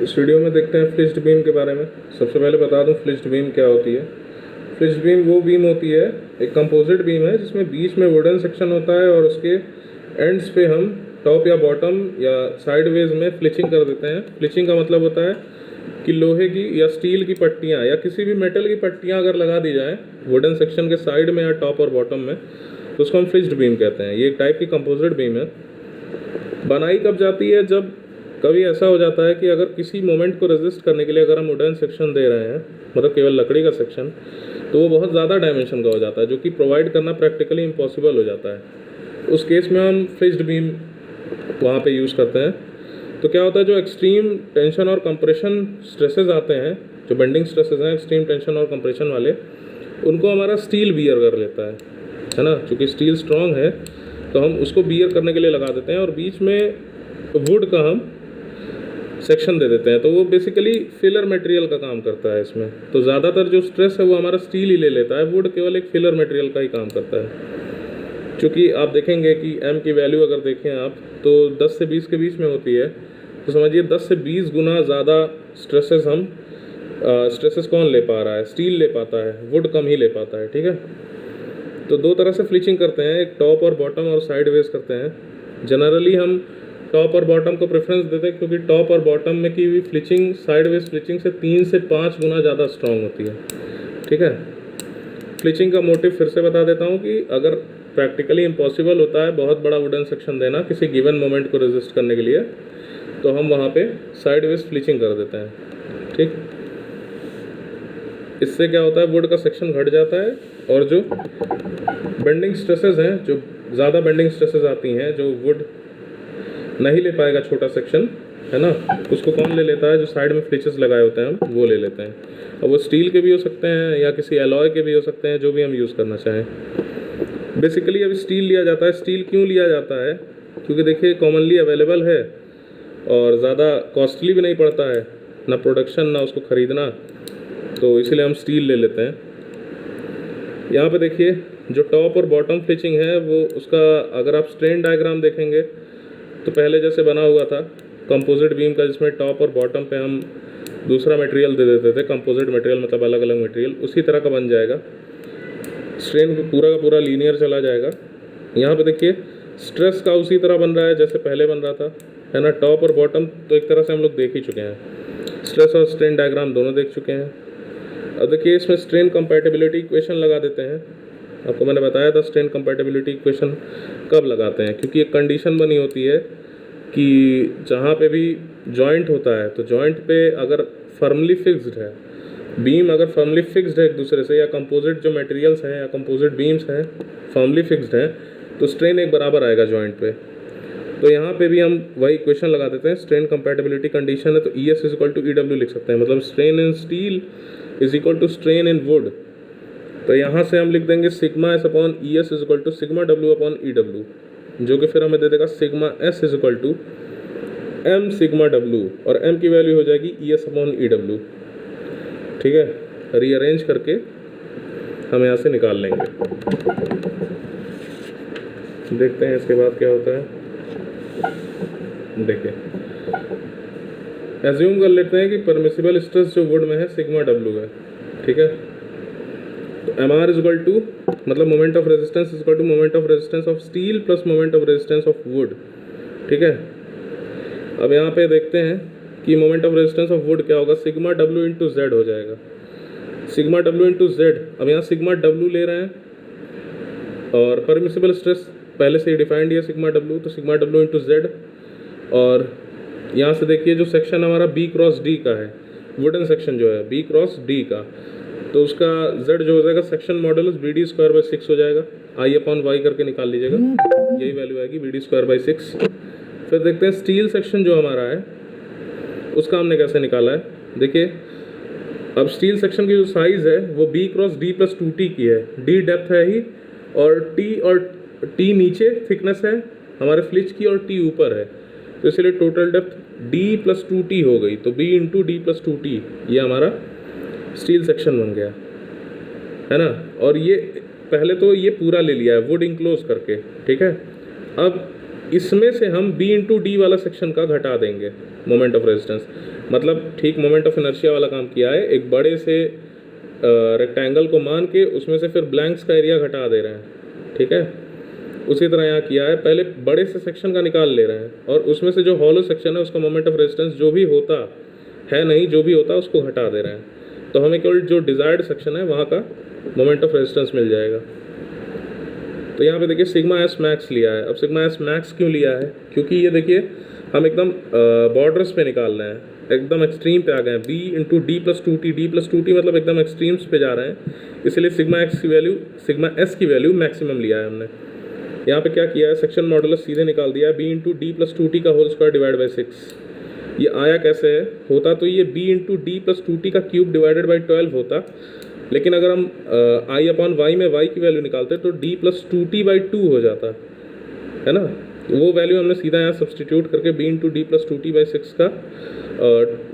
इस वीडियो में देखते हैं फ्लिज्ड बीम के बारे में। सबसे पहले बता दूं फ्लिज्ड बीम क्या होती है। फ्लिज्ड बीम वो बीम होती है, एक कंपोजिट बीम है जिसमें बीच में वुडन सेक्शन होता है और उसके एंड्स पे हम टॉप या बॉटम या साइडवेज में फ्लिचिंग कर देते हैं। फ्लिचिंग का मतलब होता है कि लोहे की या स्टील की पट्टियाँ या किसी भी मेटल की पट्टियाँ अगर लगा दी जाएँ वुडन सेक्शन के साइड में या टॉप और बॉटम में, तो उसको हम फ्लिज्ड बीम कहते हैं। ये एक टाइप की कंपोजिट बीम है। बनाई कब जाती है, जब कभी ऐसा हो जाता है कि अगर किसी मोमेंट को रेजिस्ट करने के लिए अगर हम वुडन सेक्शन दे रहे हैं, मतलब केवल लकड़ी का सेक्शन, तो वो बहुत ज़्यादा डायमेंशन का हो जाता है जो कि प्रोवाइड करना प्रैक्टिकली इम्पॉसिबल हो जाता है। उस केस में हम फ्लिज्ड बीम वहाँ पे यूज़ करते हैं। तो क्या होता है, जो एक्सट्रीम टेंशन और कंप्रेशन स्ट्रेसेस आते हैं, जो बेंडिंग स्ट्रेसेस हैं एक्सट्रीम टेंशन और कंप्रेशन वाले, उनको हमारा स्टील बियर कर लेता है ना। चूँकि स्टील स्ट्रॉन्ग है तो हम उसको बियर करने के लिए लगा देते हैं और बीच में वुड का हम सेक्शन दे देते हैं। तो वो बेसिकली फिलर मटेरियल का काम करता है इसमें। तो ज़्यादातर जो स्ट्रेस है वो हमारा स्टील ही ले लेता है, वुड केवल एक फिलर मटेरियल का ही काम करता है। चूँकि आप देखेंगे कि एम की वैल्यू अगर देखें आप तो 10 से 20 के बीच में होती है, तो समझिए 10 से 20 गुना ज़्यादा स्ट्रेसेस कौन ले पा रहा है, स्टील ले पाता है, वुड कम ही ले पाता है। ठीक है, तो दो तरह से फ्लिचिंग करते हैं, एक टॉप और बॉटम और साइड वेज करते हैं। जनरली हम टॉप और बॉटम को प्रेफरेंस देते हैं क्योंकि टॉप और बॉटम में की हुई फ्लिचिंग साइड वेज फ्लिचिंग से 3 से 5 गुना ज़्यादा स्ट्रॉन्ग होती है। ठीक है, फ्लिचिंग का मोटिव फिर से बता देता हूँ कि अगर प्रैक्टिकली इम्पॉसिबल होता है बहुत बड़ा वुडन सेक्शन देना किसी गिवन मोमेंट को रेजिस्ट करने के लिए, तो हम वहाँ पे साइड वेज फ्लिचिंग कर देते हैं। ठीक, इससे क्या होता है, वुड का सेक्शन घट जाता है और जो बेंडिंग स्ट्रेसेस हैं, जो ज़्यादा बेंडिंग स्ट्रेसेस आती हैं, जो वुड नहीं ले पाएगा छोटा सेक्शन, है ना, उसको कौन ले लेता है, जो साइड में फ्लिचेस लगाए होते हैं हम वो ले लेते हैं। और वो स्टील के भी हो सकते हैं या किसी एलॉय के भी हो सकते हैं, जो भी हम यूज़ करना चाहें। बेसिकली अभी स्टील लिया जाता है। स्टील क्यों लिया जाता है, क्योंकि देखिए कॉमनली अवेलेबल है और ज़्यादा कॉस्टली भी नहीं पड़ता है, ना प्रोडक्शन ना उसको ख़रीदना, तो इसीलिए हम स्टील ले लेते हैं। यहाँ पे देखिए जो टॉप और बॉटम फ्लिचिंग है वो उसका अगर आप स्ट्रेन डायग्राम देखेंगे तो पहले जैसे बना हुआ था कंपोजिट बीम का, जिसमें टॉप और बॉटम पे हम दूसरा मटेरियल दे देते थे, कंपोजिट मटेरियल मतलब अलग अलग मटेरियल, उसी तरह का बन जाएगा। स्ट्रेन पूरा का पूरा लीनियर चला जाएगा। यहाँ पे देखिए स्ट्रेस का उसी तरह बन रहा है जैसे पहले बन रहा था, है ना। टॉप और बॉटम तो एक तरह से हम लोग देख ही चुके हैं, स्ट्रेस और स्ट्रेन डायग्राम दोनों देख चुके हैं। अब देखिए इसमें स्ट्रेन कंपैटिबिलिटी इक्वेशन लगा देते हैं। आपको मैंने बताया था स्ट्रेन कंपैटिबिलिटी इक्वेशन कब लगाते हैं, क्योंकि एक कंडीशन बनी होती है कि जहाँ पे भी जॉइंट होता है तो जॉइंट पे अगर फर्मली फिक्स्ड है बीम, अगर फर्मली फिक्स्ड है एक दूसरे से, या कंपोजिट जो मटेरियल्स हैं या कंपोजिट बीम्स हैं फर्मली फिक्स्ड हैं, तो स्ट्रेन एक बराबर आएगा जॉइंट पे। तो यहाँ पे भी हम वही इक्वेशन लगा देते हैं। स्ट्रेन कंपैटिबिलिटी कंडीशन है तो ES is equal to EW लिख सकते हैं, मतलब strain in steel is equal to strain in wood. तो यहाँ से हम लिख देंगे sigma S upon ES is equal to sigma W upon EW, जो कि फिर हमें दे देगा sigma S is equal to M sigma W, और M की वैल्यू हो जाएगी ES अपॉन EW। ठीक है, रीअरेंज करके हम यहाँ से निकाल लेंगे। देखते हैं इसके बाद क्या होता है। देखिए एज्यूम कर लेते हैं कि परमिसिबल स्ट्रेस जो वुड में है सिग्मा W है। ठीक है, तो MR इज इक्वल टू मतलब moment of resistance is equal to moment of resistance of steel plus moment of resistance of wood. ठीक है, अब यहाँ पे देखते हैं कि moment of resistance of wood क्या होगा, सिग्मा W इंटू Z हो जाएगा। सिग्मा W इंटू Z, अब यहाँ सिग्मा W ले रहे हैं और परमिसिबल स्ट्रेस पहले से ही डिफाइंड है सिग्मा W, तो सिग्मा W इंटू Z। और यहाँ से देखिए जो सेक्शन हमारा B क्रॉस D का है, वुडन सेक्शन जो है B क्रॉस D का, तो उसका Z जो हो जाएगा section modulus BD square by 6 हो जाएगा। I अपॉन Y करके निकाल लीजिएगा, यही वैल्यू आएगी BD स्क्वायर बाई 6। फिर देखते हैं स्टील सेक्शन जो हमारा है उसका हमने कैसे निकाला है। देखिए अब स्टील सेक्शन की जो साइज़ है वो B cross D plus 2T की है। D डेप्थ है ही और T नीचे थिकनेस है हमारे फ्लिच की और T ऊपर है, तो इसलिए total depth D plus 2T हो गई, तो B into D plus 2T ये हमारा स्टील सेक्शन बन गया, है ना। और ये पहले तो ये पूरा ले लिया है वुड इंक्लोज करके। ठीक है, अब इसमें से हम B इंटू डी वाला सेक्शन का घटा देंगे मोमेंट ऑफ रेजिस्टेंस। मतलब ठीक मोमेंट ऑफ इनर्शिया वाला काम किया है, एक बड़े से रेक्टेंगल को मान के उसमें से फिर ब्लैंक्स का एरिया घटा दे रहे हैं, ठीक है। उसी तरह यहाँ किया है, पहले बड़े से सेक्शन का निकाल ले रहे हैं और उसमें से जो हॉलो सेक्शन है उसका मोमेंट ऑफ रेजिस्टेंस जो भी होता है, नहीं जो भी होता उसको घटा दे रहे हैं, तो हमें केवल जो डिज़ायर्ड सेक्शन है वहाँ का मोमेंट ऑफ रेजिस्टेंस मिल जाएगा। तो यहाँ पे देखिए सिग्मा एस मैक्स लिया है। अब सिग्मा एस मैक्स क्यों लिया है? क्योंकि ये देखिए हम एकदम बॉर्डर्स पे निकाल रहे हैं, एकदम एक्सट्रीम पे आ गए हैं। B into D plus two T मतलब एकदम एक्सट्रीम्स पे जा रहे हैं, इसलिए सिग्मा एस की वैल्यू मैक्सिमम लिया है हमने। यहाँ पे क्या किया है, सेक्शन मॉडुलस सीधे निकाल दिया है, B into D plus two T का होल स्क्वायर डिवाइड बाई 6। ये आया कैसे है? होता तो ये B into D plus two T का क्यूब डिवाइडेड बाई 12 होता, लेकिन अगर हम आई अपॉन वाई में वाई की वैल्यू निकालते तो D plus two T by 2 हो जाता है ना। वो वैल्यू हमने सीधा यहाँ सब्सटीट्यूट करके B into D plus two T by 6 का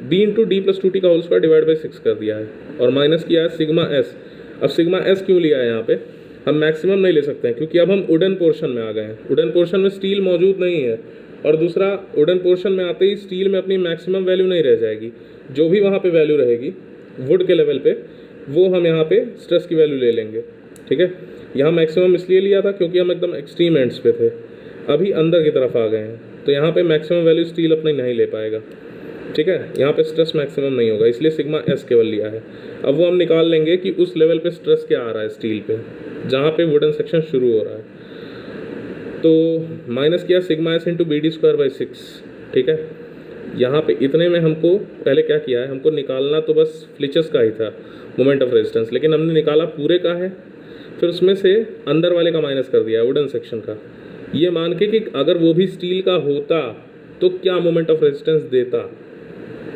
B into D plus two T का होल स्क्वायर डिवाइड बाई 6 कर दिया है और माइनस किया है सिग्मा एस। अब सिग्मा एस क्यों लिया है यहाँ पे? हम मैक्सिमम नहीं ले सकते हैं क्योंकि अब हम वुडन पोर्शन में आ गए हैं। वुडन पोर्शन में स्टील मौजूद नहीं है, और दूसरा वुडन पोर्शन में आते ही स्टील में अपनी मैक्सिमम वैल्यू नहीं रह जाएगी, जो भी वहाँ पे वैल्यू रहेगी वुड के लेवल पे वो हम यहाँ पे स्ट्रेस की वैल्यू ले लेंगे, ठीक है। यहाँ मैक्सिमम इसलिए लिया था क्योंकि हम एकदम एक्सट्रीम एंड्स पे थे, अभी अंदर की तरफ आ गए हैं, तो यहाँ पे मैक्सिमम वैल्यू स्टील अपनी नहीं ले पाएगा, ठीक है। यहाँ पे स्ट्रेस मैक्सिमम नहीं होगा, इसलिए सिग्मा एस केवल लिया है। अब वो हम निकाल लेंगे कि उस लेवल पे स्ट्रेस क्या आ रहा है स्टील पे, जहाँ पे वुडन सेक्शन शुरू हो रहा है। तो माइनस किया sigma S into B D square by 6, ठीक है। यहाँ पे इतने में हमको पहले क्या किया है, हमको निकालना तो बस फ्लिचेस का ही था मोमेंट ऑफ रेजिस्टेंस, लेकिन हमने निकाला पूरे का है, फिर उसमें से अंदर वाले का माइनस कर दिया वुडन सेक्शन का, ये मान के कि अगर वो भी स्टील का होता तो क्या मोमेंट ऑफ रेजिस्टेंस देता,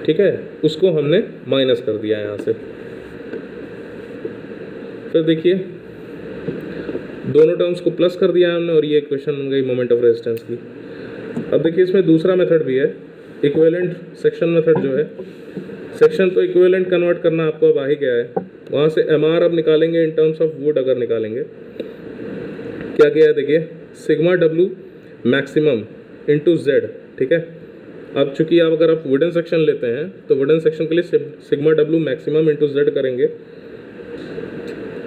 ठीक है, उसको हमने माइनस कर दिया यहाँ से। फिर देखिए दोनों टर्म्स को प्लस कर दिया है हमने और ये इक्वेशन बन गई मोमेंट ऑफ रेजिस्टेंस की। अब देखिए इसमें दूसरा मेथड भी है, इक्विवेलेंट सेक्शन मेथड जो है। सेक्शन तो इक्विवेलेंट कन्वर्ट करना आपको अब आ ही गया है, वहाँ से एम आर अब निकालेंगे इन टर्म्स ऑफ वुड। अगर निकालेंगे क्या किया है देखिए, sigma W maximum into Z, ठीक है। अब चूंकि आप अगर आप वुडन सेक्शन लेते हैं तो वुडन सेक्शन के लिए sigma W maximum into Z करेंगे।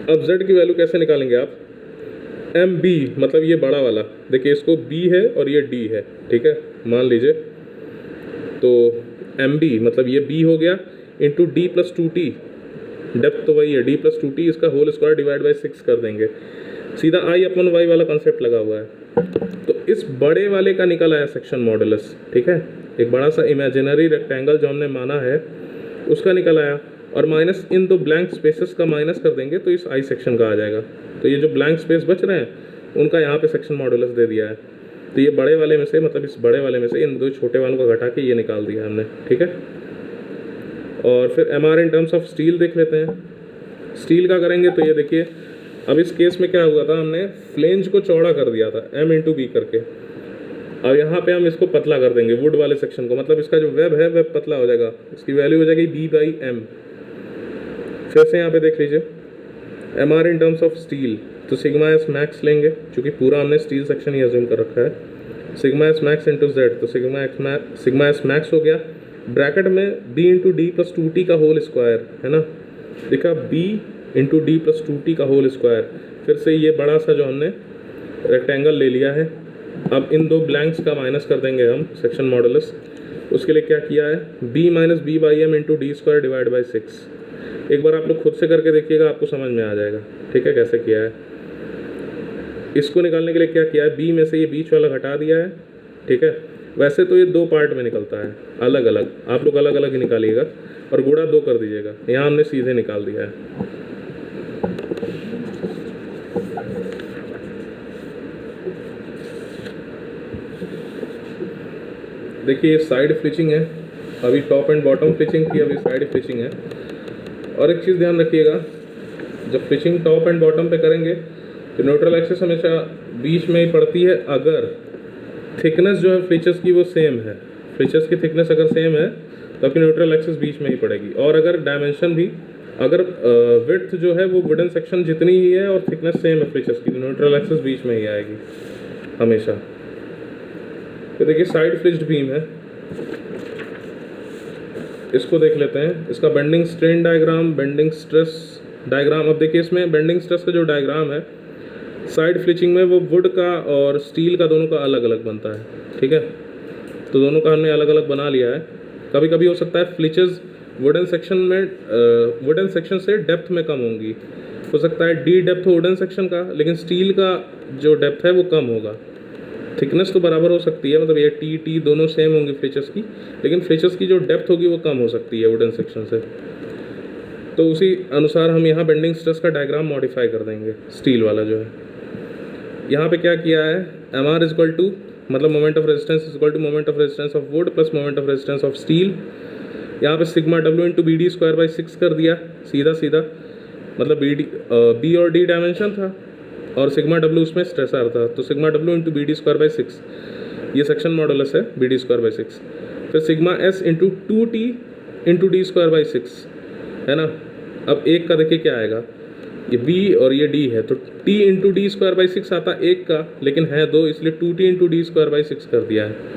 अब जेड की वैल्यू कैसे निकालेंगे आप, एम बी मतलब ये बड़ा वाला, देखिए इसको बी है और ये डी है, ठीक है, मान लीजिए। तो एम बी मतलब ये बी हो गया into D plus two T, depth तो वही है डी प्लस टू टी, इसका होल स्क्वायर डिवाइड बाई 6 कर देंगे, सीधा आई अपन वाई वाला कॉन्सेप्ट लगा हुआ है। तो इस बड़े वाले का निकल आया सेक्शन मॉडुलस, ठीक है, एक बड़ा सा इमेजिनरी रेक्टेंगल जो हमने माना है उसका निकल आया, और माइनस इन दो ब्लैंक स्पेसेस का माइनस कर देंगे तो इस आई सेक्शन का आ जाएगा। तो ये जो ब्लैंक स्पेस बच रहे हैं उनका यहाँ पे सेक्शन मॉडुलस दे दिया है। तो ये बड़े वाले में से, मतलब इस बड़े वाले में से इन दो छोटे वालों को घटा के ये निकाल दिया हमने, ठीक है। और फिर M R in terms of steel देख लेते हैं। स्टील का करेंगे तो ये देखिए, अब इस केस में क्या हुआ था, हमने फ्लेंज को चौड़ा कर दिया था एम इंटू बी करके। अब यहाँ पे हम इसको पतला कर देंगे वुड वाले सेक्शन को, मतलब इसका जो वेब है वेब पतला हो जाएगा, इसकी वैल्यू हो जाएगी बी बाई एम। फिर से यहाँ पे देख लीजिए M R in terms of steel, तो सिग्मा एस मैक्स लेंगे क्योंकि पूरा हमने स्टील सेक्शन ही अज्यूम कर रखा है। Sigma S max into Z, तो सिग्मा एस मैक्स हो गया, ब्रैकेट में B into D plus two T का होल स्क्वायर, है ना, देखा B into D plus two T का होल स्क्वायर। फिर से ये बड़ा सा जो हमने रेक्टेंगल ले लिया है, अब इन दो ब्लैंक्स का माइनस कर देंगे हम सेक्शन मॉडुलस। उसके लिए क्या किया है, b minus B by M into D square divide by 6। एक बार आप लोग खुद से करके देखिएगा, आपको समझ में आ जाएगा, ठीक है, कैसे किया है। इसको निकालने के लिए क्या किया है, b में से ये बीच वाला घटा दिया है, ठीक है। वैसे तो ये दो पार्ट में निकलता है अलग अलग, आप लोग अलग अलग ही निकालिएगा और गुणा 2 कर दीजिएगा। यहाँ हमने सीधे निकाल दिया है। देखिए ये साइड फ्लिचिंग है, अभी टॉप एंड बॉटम फ्लिचिंग की, अभी साइड फ्लिचिंग है। और एक चीज़ ध्यान रखिएगा, जब फ्लिचिंग टॉप एंड बॉटम पे करेंगे तो न्यूट्रल एक्सिस हमेशा बीच में ही पड़ती है अगर थिकनेस जो है फ्लिचेस की वो सेम है। फ्लिचेस की थिकनेस अगर सेम है तो आपकी न्यूट्रल एक्सिस बीच में ही पड़ेगी, और अगर डायमेंशन भी, अगर विड्थ जो है वो वुडन सेक्शन जितनी ही है और थिकनेस सेम है फ्लिचेस की, तो न्यूट्रल एक्सिस बीच में ही आएगी हमेशा। तो देखिए साइड फ्लिज्ड बीम है, इसको देख लेते हैं। इसका bending strain diagram, bending stress diagram. अब देखिए इसमें बेंडिंग स्ट्रेस का जो डायग्राम है साइड फ्लिचिंग में वो वुड का और स्टील का दोनों का अलग अलग बनता है, ठीक है। तो दोनों का हमने अलग अलग बना लिया है। कभी कभी हो सकता है फ्लिचेस वुडन सेक्शन में वुडन सेक्शन से डेप्थ में कम होंगी, हो सकता है डी डेप्थ हो वुडन सेक्शन का, लेकिन स्टील का जो डेप्थ है वो कम होगा। थिकनेस तो बराबर हो सकती है, मतलब ये टी दोनों सेम होंगी फ्लिचेस की, लेकिन फ्लिचेस की जो डेप्थ होगी वो कम हो सकती है वुडन सेक्शन से। तो उसी अनुसार हम यहाँ बेंडिंग स्ट्रेस का डायग्राम मॉडिफाई कर देंगे। स्टील वाला जो है यहाँ पे क्या किया है, M R is equal to, मतलब moment of resistance is equal to moment of resistance of wood plus moment of resistance of steel. यहाँ पे sigma W into B D square by 6 कर दिया सीधा सीधा, मतलब बी और डी डायमेंशन था और सिग्मा डब्ल्यू उसमें स्ट्रेसर था, तो sigma W into B D square by 6 ये सेक्शन मॉडुलस है बी डी स्क्वायर बाई 6। फिर sigma S into 2t into D square by 6 है ना। अब एक का देखिए क्या आएगा, ये b और ये d है, तो t into D square by 6 आता एक का, लेकिन है 2, इसलिए 2t into D square by 6 कर दिया है।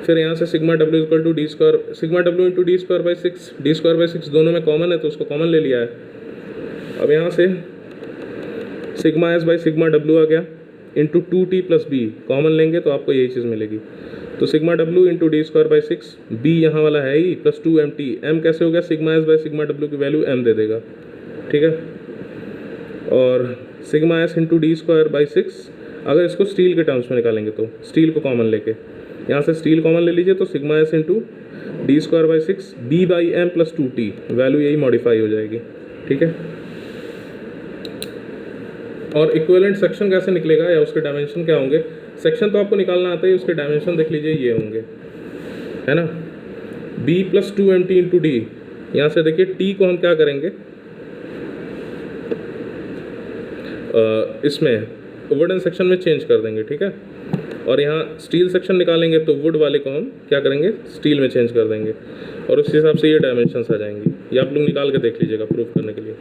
फिर यहाँ से sigma W equal to D square, sigma W into D square by 6, D square by 6 दोनों में कॉमन है तो उसको कॉमन ले लिया है। अब यहाँ से sigma S by sigma W आ गया into 2t plus B, common लेंगे तो आपको यही चीज़ मिलेगी। तो sigma W into D square by 6, B यहाँ वाला है ही, प्लस 2mt, m कैसे हो गया, sigma S by sigma W की वैल्यू m दे देगा, ठीक है। और sigma S into D square by 6, अगर इसको स्टील के टर्म्स में निकालेंगे तो स्टील को कॉमन लेके, यहाँ से स्टील कॉमन ले लीजिए तो sigma S into D square by 6 B by M plus 2t, value यही मॉडिफाई हो जाएगी, ठीक है। और इक्विवेलेंट सेक्शन कैसे निकलेगा या उसके डायमेंशन क्या होंगे, सेक्शन तो आपको निकालना आता है, उसके डायमेंशन देख लीजिए ये होंगे, है ना। b plus 2mt into D, यहाँ से देखिए t को हम क्या करेंगे, इसमें वुडन सेक्शन में चेंज कर देंगे, ठीक है। और यहाँ स्टील सेक्शन निकालेंगे तो वुड वाले को हम क्या करेंगे, स्टील में चेंज कर देंगे, और उस हिसाब से ये डायमेंशंस आ जाएंगी। ये आप लोग निकाल के देख लीजिएगा प्रूफ करने के लिए।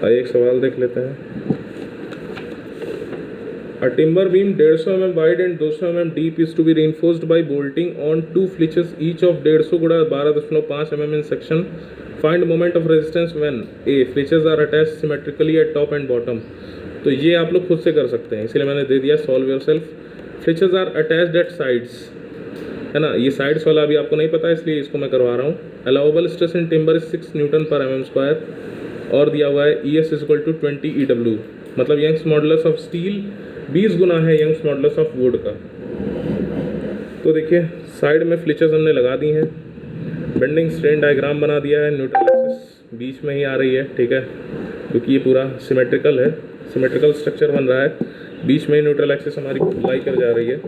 आइए एक सवाल देख लेते हैं। A timber beam 150 mm wide and 200 mm deep is to be reinforced by bolting on 2 flitches each of 150 गुणा 12.5 mm in section. Find moment of resistance when a flitches are attached symmetrically at top and bottom. तो ये आप लोग खुद से कर सकते हैं, इसलिए मैंने दे दिया solve yourself. Flitches are attached at sides, है ना। ये साइड्स वाला अभी आपको नहीं पता इसलिए इसको मैं करवा रहा हूँ। Allowable stress in timber is 6 Newton per mm square, और दिया हुआ है ES is equal to 20 EW, मतलब यंग्स मॉडुलस ऑफ स्टील 20 गुना है यंग्स मॉडुलस ऑफ वुड का। तो देखिए साइड में फ्लिचेस हमने लगा दी हैं, बेंडिंग स्ट्रेन डायग्राम बना दिया है, न्यूट्रल एक्सिस बीच में ही आ रही है, ठीक है, क्योंकि ये पूरा सिमेट्रिकल है, सिमेट्रिकल स्ट्रक्चर बन रहा है, बीच में ही न्यूट्रल एक्सिस हमारी लाई कर जा रही है।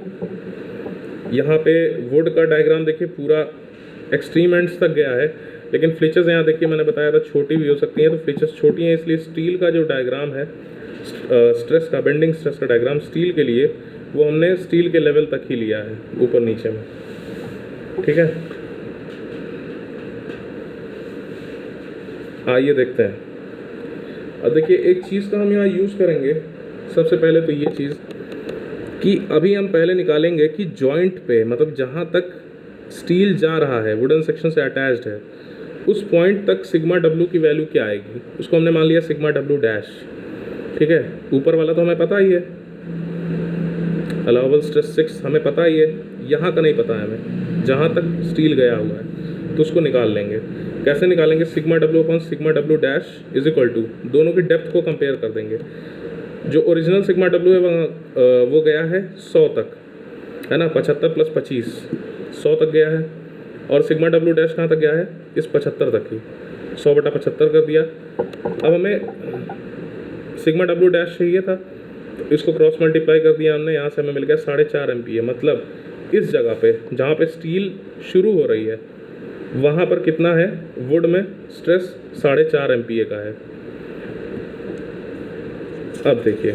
यहाँ पे वुड का डायग्राम देखिए पूरा एक्सट्रीम एंड्स तक गया है, लेकिन फ्लिचेस यहाँ देखिए मैंने बताया था छोटी भी हो सकती हैं, तो फ्लिचेस छोटी हैं इसलिए स्टील का जो डायग्राम है स्ट्रेस का, बेंडिंग स्ट्रेस का डायग्राम स्टील के लिए, वो हमने स्टील के लेवल तक ही लिया है, ऊपर नीचे में, ठीक है। आइए देखते हैं। अब देखिए एक चीज़ का हम यहाँ यूज़ करेंगे, सबसे पहले तो ये चीज़ कि अभी हम पहले निकालेंगे कि जॉइंट पे, मतलब जहाँ तक स्टील जा रहा है वुडन सेक्शन से अटैच्ड है, उस पॉइंट तक सिग्मा डब्ल्यू की वैल्यू क्या आएगी, उसको हमने मान लिया सिग्मा डब्ल्यू डैश, ठीक है। ऊपर वाला तो हमें पता ही है, अलाउबल स्ट्रेस 6 हमें पता ही है, यहाँ का नहीं पता है हमें, जहाँ तक स्टील गया हुआ है, तो उसको निकाल लेंगे। कैसे निकालेंगे, sigma W upon sigma W dash is equal to, दोनों की डेप्थ को कंपेयर कर देंगे। जो ओरिजिनल सिग्मा डब्ल्यू है वो गया है 100 तक, है ना, 75 प्लस 25 100 तक गया है, और सिग्मा डब्ल्यू डैश कहाँ तक गया है, इस 75 तक ही, 100 बटा 75 कर दिया। अब हमें सिग्मा डब्ल्यू डैश चाहिए था, तो इसको क्रॉस मल्टीप्लाई कर दिया हमने, यहाँ से हमें मिल गया 4.5 MPa, मतलब इस जगह पे जहाँ पे स्टील शुरू हो रही है वहाँ पर कितना है, वुड में स्ट्रेस 4.5 MPa का है। अब देखिए,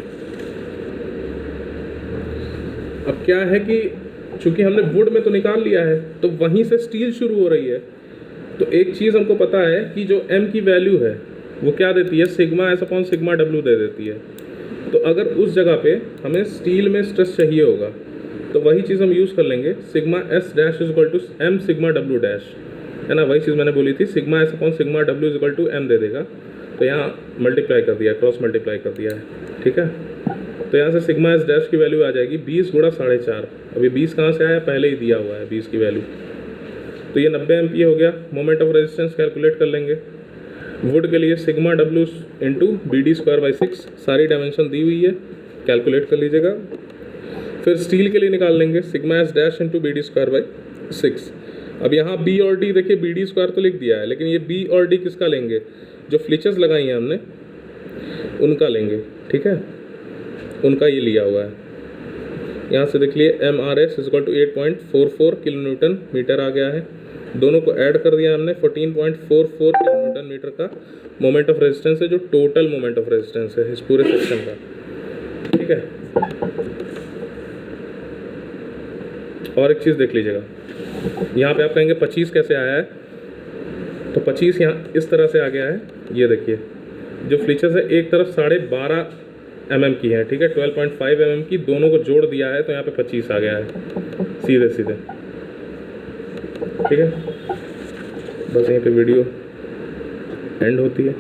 अब क्या है कि चूंकि हमने वुड में तो निकाल लिया है, तो वहीं से स्टील शुरू हो रही है। तो एक चीज़ हमको पता है कि जो m की वैल्यू है वो क्या देती है, sigma S upon sigma W दे देती है। तो अगर उस जगह पे हमें स्टील में स्ट्रेस चाहिए होगा तो वही चीज़ हम यूज़ कर लेंगे, sigma S dash is equal to M sigma W dash, है ना। वही चीज़ मैंने बोली थी, sigma S upon sigma W is equal to M दे देगा। तो यहाँ मल्टीप्लाई कर दिया, क्रॉस मल्टीप्लाई कर दिया है, ठीक है। तो यहाँ से सिग्मा एस डैश की वैल्यू आ जाएगी 20 गुणा 4.5। अभी 20 कहाँ से आया, पहले ही दिया हुआ है 20 की वैल्यू। तो ये 90 एम्पीयर हो गया। मोमेंट ऑफ रेजिस्टेंस कैलकुलेट कर लेंगे। वुड के लिए sigma W into B D square by 6, सारी डायमेंशन दी हुई है, कैलकुलेट कर लीजिएगा। फिर स्टील के लिए निकाल लेंगे sigma S dash into B D square by 6। अब यहाँ बी और डी देखिए, बी डी स्क्वायर तो लिख दिया है, लेकिन ये बी और डी किसका लेंगे, जो फ्लिचेस लगाई हैं हमने उनका लेंगे, ठीक है, उनका ये लिया हुआ है। यहाँ से देख लिए M R S is equal to 8.44 kilo newton metre आ गया है। दोनों को ऐड कर दिया हमने, 14.44 किलो न्यूटन मीटर का मोमेंट ऑफ रेजिस्टेंस है, जो टोटल मोमेंट ऑफ रेजिस्टेंस है इस पूरे सेक्शन का, ठीक है। और एक चीज़ देख लीजिएगा, यहाँ पे आप कहेंगे 25 कैसे आया है, तो 25 यहाँ इस तरह से आ गया है। ये देखिए जो फ्लिचेस है एक तरफ 12.5 mm की है, ठीक है, 12.5 mm की, दोनों को जोड़ दिया है तो यहाँ पे 25 आ गया है सीधे सीधे, ठीक है। बस यहीं पे वीडियो एंड होती है।